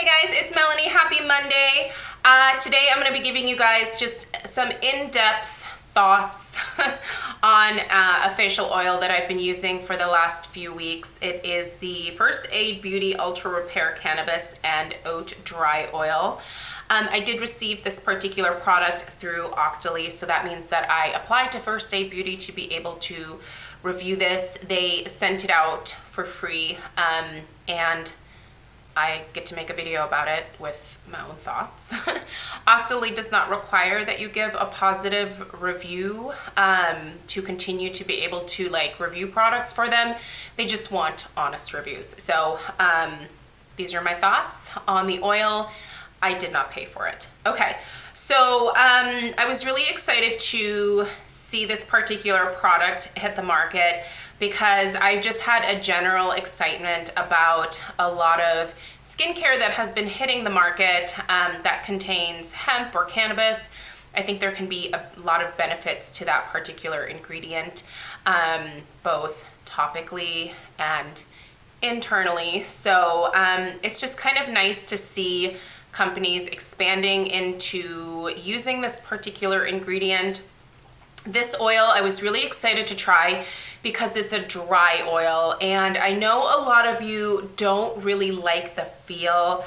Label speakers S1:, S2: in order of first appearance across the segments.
S1: Hey guys, it's Melanie. Happy Monday. Today I'm going to be giving you guys just some in-depth thoughts on a facial oil that I've been using for the last few weeks. It is the First Aid Beauty Ultra Repair Cannabis and Oat Dry Oil. I did receive this particular product through Octoly, so that means that I applied to First Aid Beauty to be able to review this. They sent it out for free, and I get to make a video about it with my own thoughts. Octoly does not require that you give a positive review to continue to be able to review products for them. They just want honest reviews. So these are my thoughts on the oil. I did not pay for it. Okay, so I was really excited to see this particular product hit the market because I've just had a general excitement about a lot of skincare that has been hitting the market that contains hemp or cannabis. I think there can be a lot of benefits to that particular ingredient, both topically and internally. So it's just kind of nice to see companies expanding into using this particular ingredient. This oil I was really excited to try because it's a dry oil, and I know a lot of you don't really like the feel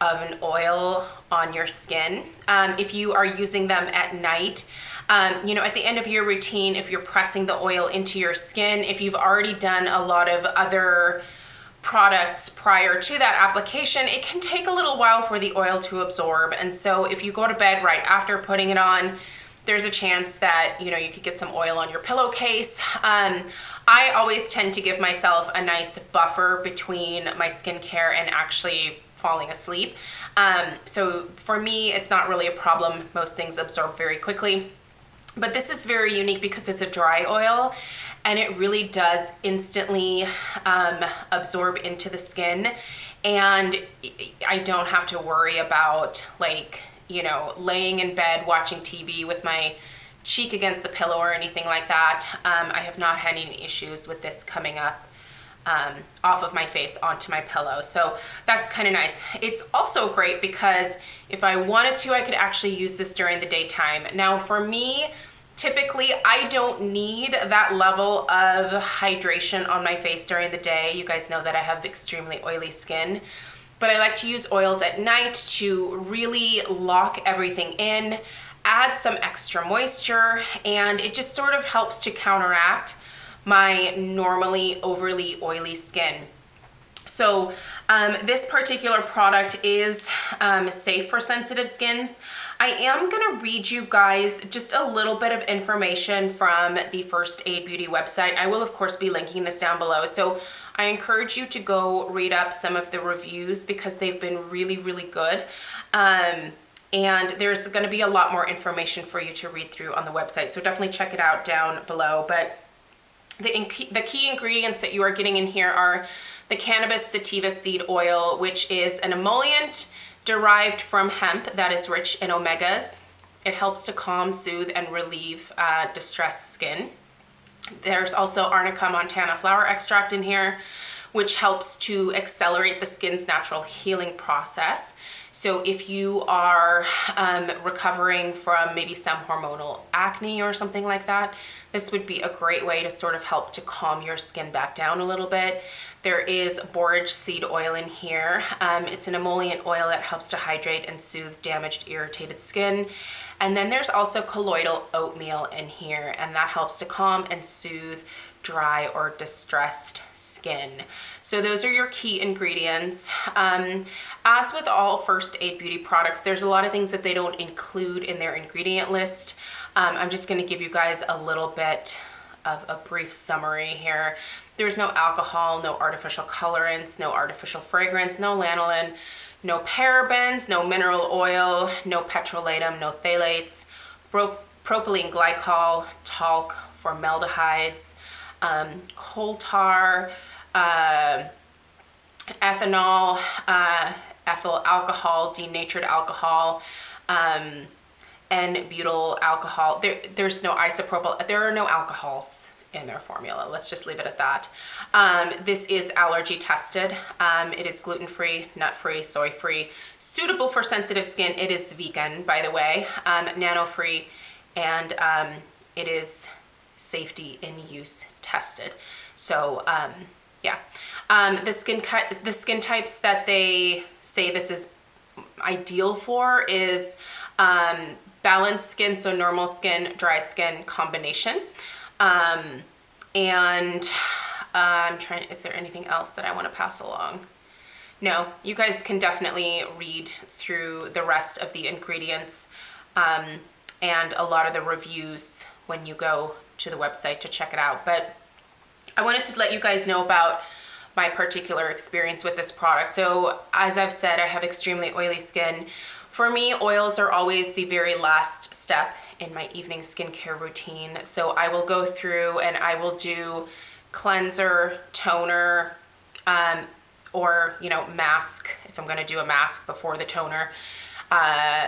S1: of an oil on your skin if you are using them at night. You know, at the end of your routine, if you're pressing the oil into your skin, if you've already done a lot of other products prior to that application, it can take a little while for the oil to absorb. And so if you go to bed right after putting it on, there's a chance that, you know, you could get some oil on your pillowcase. I always tend to give myself a nice buffer between my skincare and actually falling asleep. So for me, it's not really a problem. Most things absorb very quickly. But this is very unique because it's a dry oil, and it really does instantly absorb into the skin. And I don't have to worry about laying in bed watching TV with my cheek against the pillow or anything like that. I have not had any issues with this coming up off of my face onto my pillow. So that's kind of nice. It's also great because if I wanted to, I could actually use this during the daytime. Now for me, typically I don't need that level of hydration on my face during the day. You guys know that I have extremely oily skin. But I like to use oils at night to really lock everything in, add some extra moisture, and it just sort of helps to counteract my normally overly oily skin. So this particular product is safe for sensitive skins. I am gonna read you guys just a little bit of information from the First Aid Beauty website. I will of course be linking this down below. So I encourage you to go read up some of the reviews because they've been really, really good. And there's gonna be a lot more information for you to read through on the website. So definitely check it out down below. But the key ingredients that you are getting in here are the cannabis sativa seed oil, which is an emollient derived from hemp that is rich in omegas. It helps to calm, soothe, and relieve distressed skin. There's also Arnica montana flower extract in here, which helps to accelerate the skin's natural healing process. So if you are recovering from maybe some hormonal acne or something like that, this would be a great way to sort of help to calm your skin back down a little bit. There is borage seed oil in here. It's an emollient oil that helps to hydrate and soothe damaged, irritated skin. And then there's also colloidal oatmeal in here, and that helps to calm and soothe dry or distressed skin. So those are your key ingredients. As with all First Aid Beauty products, there's a lot of things that they don't include in their ingredient list. I'm just gonna give you guys a little bit of a brief summary here. There's no alcohol, no artificial colorants, no artificial fragrance, no lanolin, no parabens, no mineral oil, no petrolatum, no phthalates, propylene glycol, talc, formaldehydes, coal tar, ethanol, ethyl alcohol, denatured alcohol, and butyl alcohol. There's no isopropyl. There are no alcohols in their formula. Let's just leave it at that. This is allergy tested. It is gluten-free, nut-free, soy-free, suitable for sensitive skin. It is vegan, by the way, nano-free, and it is safety in use tested. So yeah, the skin types that they say this is ideal for is balanced skin, so normal skin, dry skin combination. And I'm trying, is there anything else that I want to pass along? No, you guys can definitely read through the rest of the ingredients and a lot of the reviews when you go to the website to check it out. But I wanted to let you guys know about my particular experience with this product. So as I've said, I have extremely oily skin. For me, oils are always the very last step in my evening skincare routine. So I will go through and I will do cleanser, toner, or, you know, mask, if I'm gonna do a mask before the toner.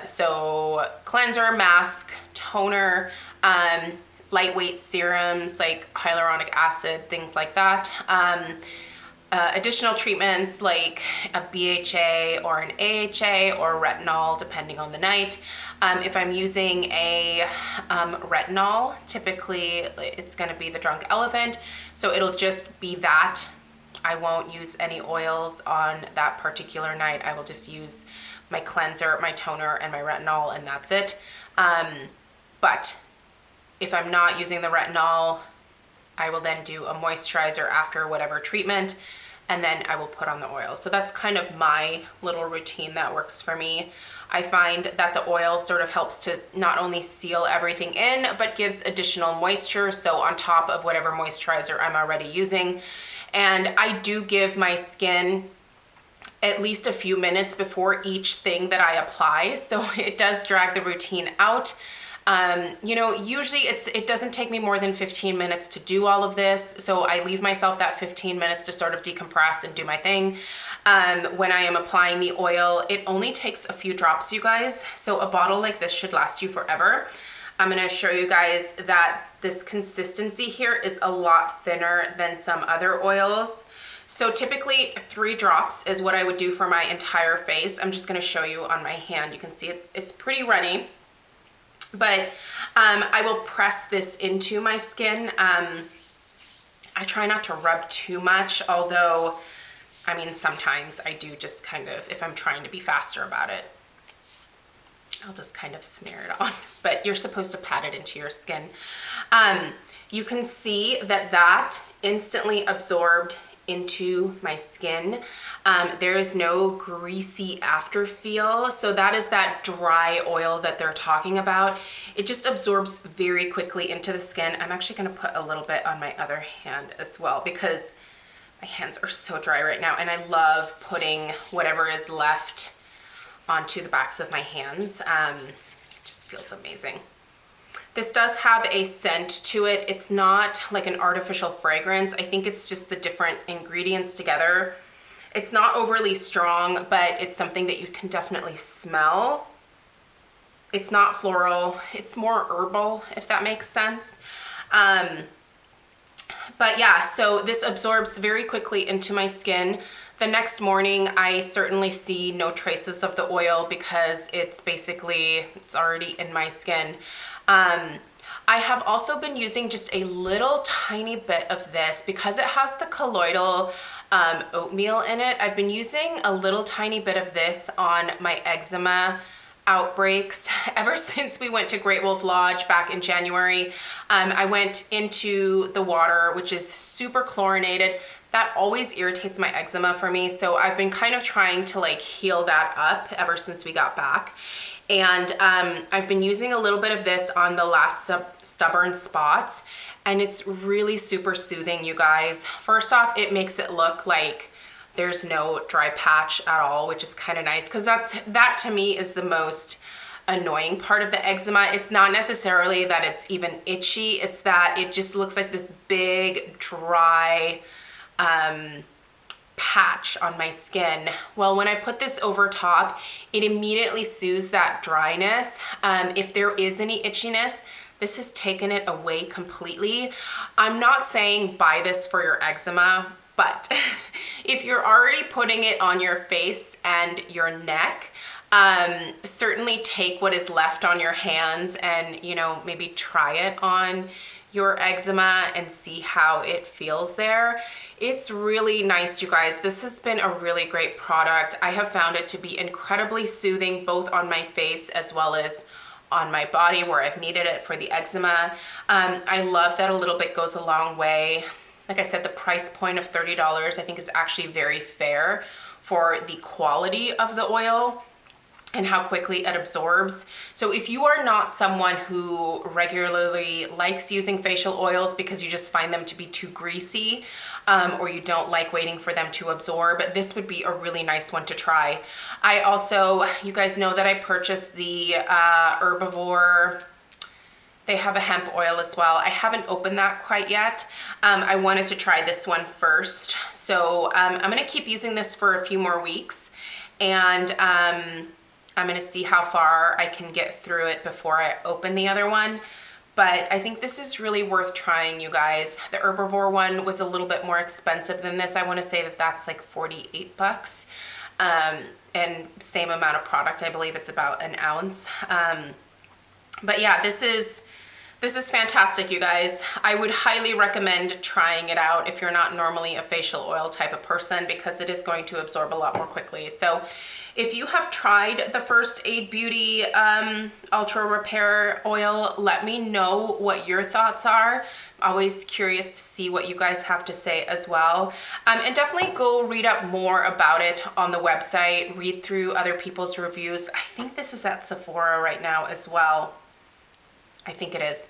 S1: So cleanser, mask, toner, lightweight serums like hyaluronic acid, things like that. Additional treatments like a BHA or an AHA or retinol, depending on the night. If I'm using a retinol, typically it's gonna be the Drunk Elephant, so it'll just be that. I won't use any oils on that particular night. I will just use my cleanser, my toner, and my retinol, and that's it. But if I'm not using the retinol, I will then do a moisturizer after whatever treatment, and then I will put on the oil. So that's kind of my little routine that works for me. I find that the oil sort of helps to not only seal everything in, but gives additional moisture, so on top of whatever moisturizer I'm already using. And I do give my skin at least a few minutes before each thing that I apply, so it does drag the routine out. You know, usually it doesn't take me more than 15 minutes to do all of this, so I leave myself that 15 minutes to sort of decompress and do my thing. When I am applying the oil, it only takes a few drops, you guys, so a bottle like this should last you forever. I'm gonna show you guys that this consistency here is a lot thinner than some other oils. So typically 3 drops is what I would do for my entire face. I'm just gonna show you on my hand. You can see it's pretty runny. But I will press this into my skin. I try not to rub too much, although, I mean, sometimes I do just kind of, if I'm trying to be faster about it, I'll just kind of smear it on. But you're supposed to pat it into your skin. You can see that that instantly absorbed into my skin. There is no greasy after feel. So that is that dry oil that they're talking about. It just absorbs very quickly into the skin. I'm actually gonna put a little bit on my other hand as well because my hands are so dry right now, and I love putting whatever is left onto the backs of my hands. It just feels amazing. This does have a scent to it. It's not like an artificial fragrance. I think it's just the different ingredients together. It's not overly strong, but it's something that you can definitely smell. It's not floral. It's more herbal, if that makes sense. But yeah, so this absorbs very quickly into my skin. The next morning, I certainly see no traces of the oil because it's already in my skin. I have also been using just a little tiny bit of this because it has the colloidal oatmeal in it. I've been using a little tiny bit of this on my eczema outbreaks ever since we went to Great Wolf Lodge back in January. I went into the water, which is super chlorinated. That always irritates my eczema for me. So I've been kind of trying to like heal that up ever since we got back. And I've been using a little bit of this on the last stubborn spots, and it's really super soothing, you guys. First off, it makes it look like there's no dry patch at all, which is kind of nice because that to me is the most annoying part of the eczema. It's not necessarily that it's even itchy, it's that it just looks like this big dry patch on my skin. Well, when I put this over top, it immediately soothes that dryness. If there is any itchiness, This has taken it away completely. I'm not saying buy this for your eczema, but if you're already putting it on your face and your neck, certainly take what is left on your hands and, you know, maybe try it on your eczema and see how it feels there. It's really nice, you guys. This has been a really great product. I have found it to be incredibly soothing, both on my face as well as on my body where I've needed it for the eczema. I love that a little bit goes a long way. Like I said, the price point of $30 I think is actually very fair for the quality of the oil and how quickly it absorbs. So if you are not someone who regularly likes using facial oils because you just find them to be too greasy, or you don't like waiting for them to absorb, this would be a really nice one to try. I also, you guys know that I purchased the Herbivore. They have a hemp oil as well. I haven't opened that quite yet. I wanted to try this one first. So I'm gonna keep using this for a few more weeks, and I'm gonna see how far I can get through it before I open the other one. But I think this is really worth trying, you guys. The Herbivore one was a little bit more expensive than this. I wanna say that that's like 48 bucks. And same amount of product. I believe it's about an ounce. But yeah, this is fantastic, you guys. I would highly recommend trying it out if you're not normally a facial oil type of person, because it is going to absorb a lot more quickly. So if you have tried the First Aid Beauty Ultra Repair Oil, let me know what your thoughts are. Always curious to see what you guys have to say as well. And definitely go read up more about it on the website, read through other people's reviews. I think this is at Sephora right now as well. I think it is.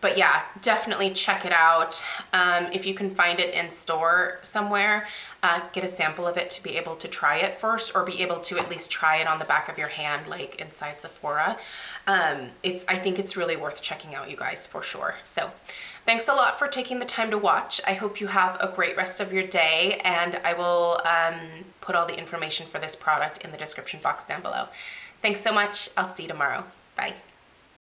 S1: But yeah, definitely check it out. If you can find it in store somewhere, get a sample of it to be able to try it first, or be able to at least try it on the back of your hand, like inside Sephora. I think it's really worth checking out, you guys, for sure. So thanks a lot for taking the time to watch. I hope you have a great rest of your day, and I will put all the information for this product in the description box down below. Thanks so much. I'll see you tomorrow. Bye.